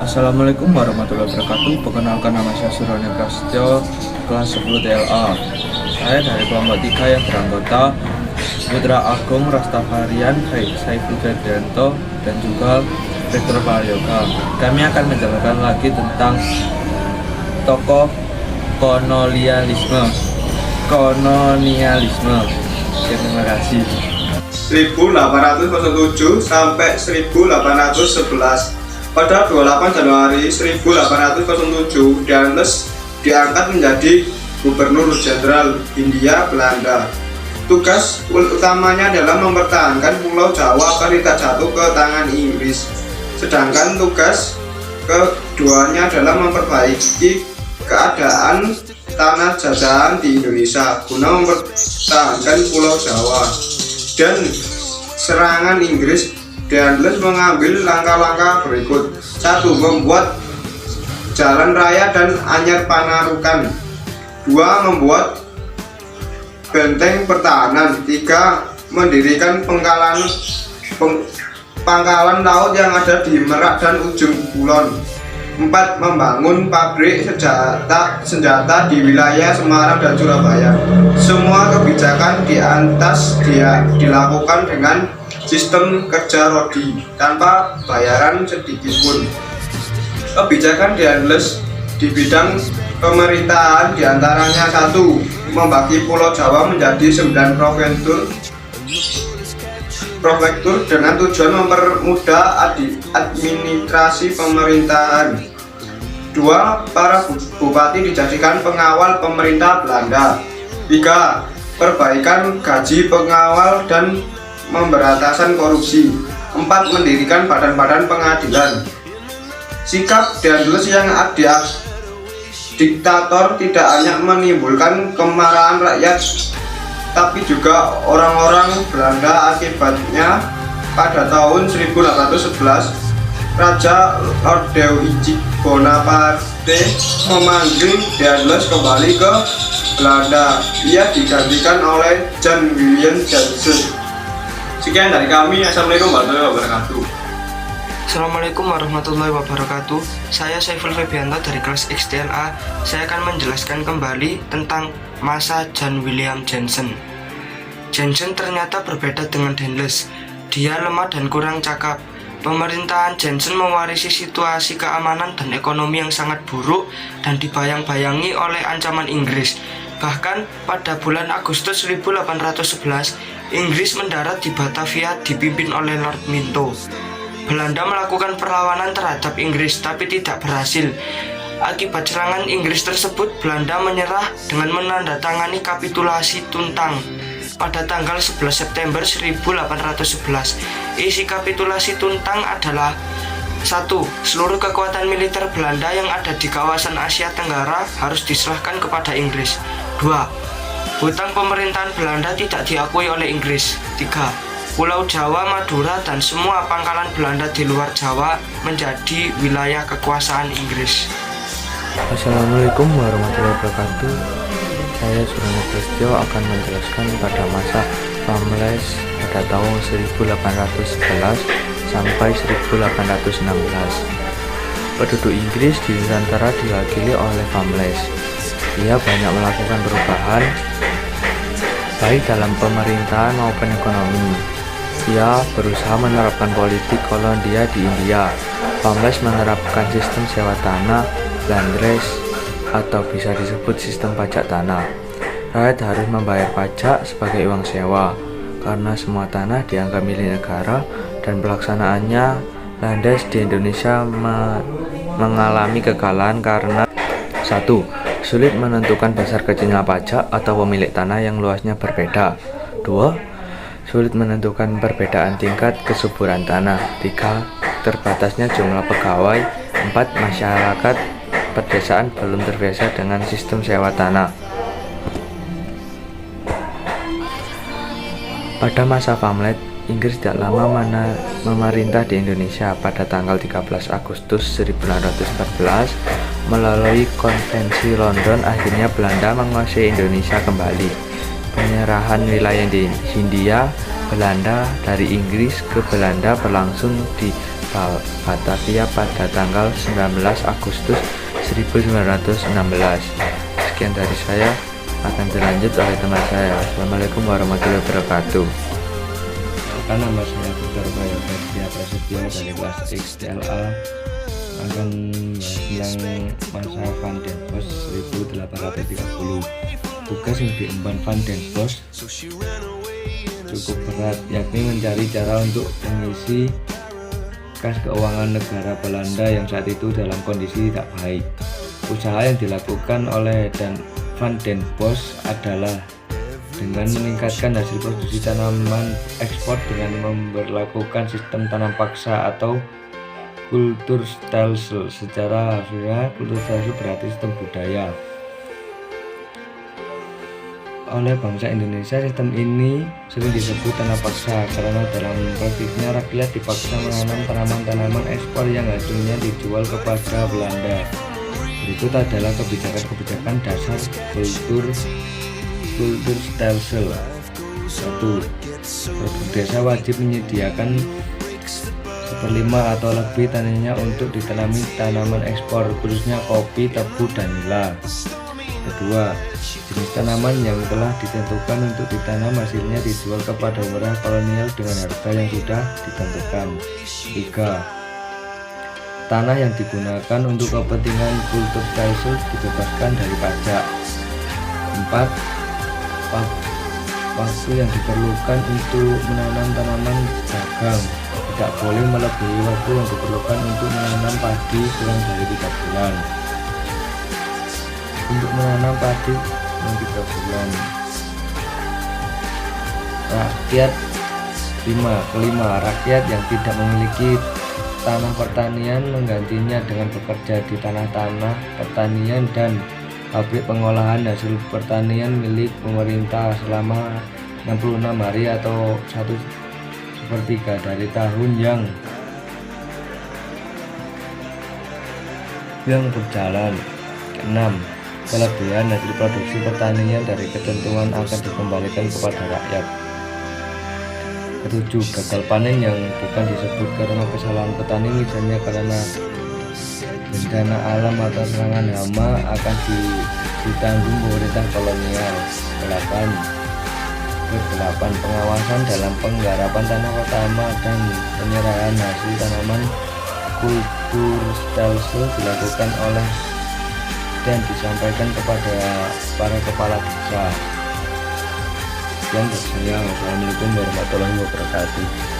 Assalamualaikum warahmatullahi wabarakatuh. Perkenalkan, nama saya Suroni Prasetyo, kelas 10 TLA. Saya dari kelompok 3 yang beranggota Putra Agung Rastafarian, Saiful Febrianto, dan juga Rektor Prayoga. Kami akan menjelaskan lagi tentang tokoh kolonialisme. Terima kasih. 1807 sampai 1811. Pada 28 Januari 1807, Daendels diangkat menjadi Gubernur Jenderal Hindia Belanda. Tugas utamanya adalah mempertahankan Pulau Jawa agar tidak jatuh ke tangan Inggris. Sedangkan tugas keduanya adalah memperbaiki keadaan tanah jajahan di Indonesia guna mempertahankan Pulau Jawa. Dan serangan Inggris, Daendels mengambil langkah-langkah berikut. 1. Membuat jalan raya dan anyar panarukan. 2. Membuat benteng pertahanan. 3. Mendirikan pangkalan laut yang ada di Merak dan Ujung Kulon. 4. Membangun pabrik senjata di wilayah Semarang dan Surabaya. Semua kebijakan di atas dilakukan dengan sistem kerja rodi tanpa bayaran sedikitpun. Kebijakan Daendels di bidang pemerintahan diantaranya: 1. Membagi Pulau Jawa menjadi 9 prefektur dengan tujuan mempermudah administrasi pemerintahan. 2. Para bupati dijadikan pengawal pemerintah Belanda. 3. Perbaikan gaji pengawal dan pemberantasan korupsi. 4. Mendirikan badan-badan pengadilan. Sikap Daendels yang diktator tidak hanya menimbulkan kemarahan rakyat, tapi juga orang-orang Belanda. Akibatnya, pada tahun 1811, Raja Lord Louis Bonaparte memanggil Daendels kembali ke Belanda. Ia digantikan oleh John William Johnson. Sekian dari kami. Assalamualaikum warahmatullahi wabarakatuh. Assalamualaikum warahmatullahi wabarakatuh. Saya Saiful Febrianto dari kelas XTLA. Saya akan menjelaskan kembali tentang masa John William Johnson. Johnson ternyata berbeda dengan Daendels. Dia lemah dan kurang cakap. Pemerintahan Johnson mewarisi situasi keamanan dan ekonomi yang sangat buruk dan dibayang-bayangi oleh ancaman Inggris. Bahkan pada bulan Agustus 1811, Inggris mendarat di Batavia dipimpin oleh Lord Minto. Belanda melakukan perlawanan terhadap Inggris tapi tidak berhasil. Akibat serangan Inggris tersebut, Belanda menyerah dengan menandatangani kapitulasi Tuntang pada tanggal 11 September 1811. Isi kapitulasi Tuntang adalah: 1. Seluruh kekuatan militer Belanda yang ada di kawasan Asia Tenggara harus diserahkan kepada Inggris. 2. Hutang pemerintahan Belanda tidak diakui oleh Inggris. 3. Pulau Jawa, Madura, dan semua pangkalan Belanda di luar Jawa menjadi wilayah kekuasaan Inggris. Assalamualaikum warahmatullahi wabarakatuh. Saya Suroni Prasetyo akan menjelaskan pada masa Pamles pada tahun 1811 sampai 1816. Penduduk Inggris di Nusantara diwakili oleh Pamles. Ia banyak melakukan perubahan baik dalam pemerintahan maupun ekonomi. Ia berusaha menerapkan politik kolonial di India. Pamles menerapkan sistem sewa tanah, landrace, atau bisa disebut sistem pajak tanah. Rakyat harus membayar pajak sebagai uang sewa karena semua tanah dianggap milik negara, dan pelaksanaannya landas di Indonesia mengalami kekalahan karena: 1. Sulit menentukan besar kecilnya pajak atau pemilik tanah yang luasnya berbeda. 2. Sulit menentukan perbedaan tingkat kesuburan tanah. 3. Terbatasnya jumlah pegawai. 4. Masyarakat pedesaan belum terbiasa dengan sistem sewa tanah. Pada masa Pamlet, Inggris tidak lama memerintah di Indonesia. Pada tanggal 13 Agustus 1914, melalui Konvensi London, akhirnya Belanda menguasai Indonesia kembali. Penyerahan wilayah di Hindia Belanda dari Inggris ke Belanda berlangsung di Batavia pada tanggal 19 Agustus 1916. Sekian dari saya, akan dilanjut oleh teman saya. Assalamualaikum warahmatullahi wabarakatuh. Nama saya Dr. Bayo Ferdia Prasetyo dari kelas XTLA akan tentang masa Van den Bosch 1830. Tugas yang diemban Van den Bosch cukup berat, yakni mencari cara untuk mengisi kas keuangan negara Belanda yang saat itu dalam kondisi tidak baik. Usaha yang dilakukan oleh Van den Bosch adalah dengan meningkatkan hasil produksi tanaman ekspor dengan memberlakukan sistem tanam paksa atau Kulturstelsel. Secara harfiah, Kulturstelsel berarti sistem budaya. Oleh bangsa Indonesia, sistem ini sering disebut tanam paksa karena dalam praktiknya rakyat dipaksa menanam tanaman-tanaman ekspor yang hasilnya dijual kepada Belanda. Berikut adalah kebijakan-kebijakan dasar Kulturstelsel. 1. Produk desa wajib menyediakan 1/5 atau lebih tanahnya untuk ditanami tanaman ekspor, khususnya kopi, tebu, dan nila. Kedua, jenis tanaman yang telah ditentukan untuk ditanam hasilnya dijual kepada pemerintah kolonial dengan harga yang sudah ditentukan. 3. Tanah yang digunakan untuk kepentingan Kulturstelsel dibebaskan dari pajak. 4. Waktu yang diperlukan untuk menanam tanaman dagang tidak boleh melebihi waktu yang diperlukan untuk menanam padi kurang dari 3 bulan. Untuk menanam padi kurang 3 bulan. Kelima, rakyat yang tidak memiliki tanah pertanian menggantinya dengan bekerja di tanah-tanah pertanian dan pabrik pengolahan hasil pertanian milik pemerintah selama 66 hari atau 1/3 dari tahun yang berjalan. 6. Kelebihan hasil produksi pertanian dari ketentuan akan dikembalikan kepada rakyat. 7. Gagal panen yang bukan disebut karena kesalahan petani, misalnya karena bencana alam atau serangan hama, akan ditanggung pemerintah kolonial. 8. Pengawasan dalam penggarapan tanah pertama dan penyerahan hasil tanaman Kulturstelsel dilakukan oleh dan disampaikan kepada para kepala desa. Sekian dari saya. Wassalamualaikum warahmatullahi wabarakatuh.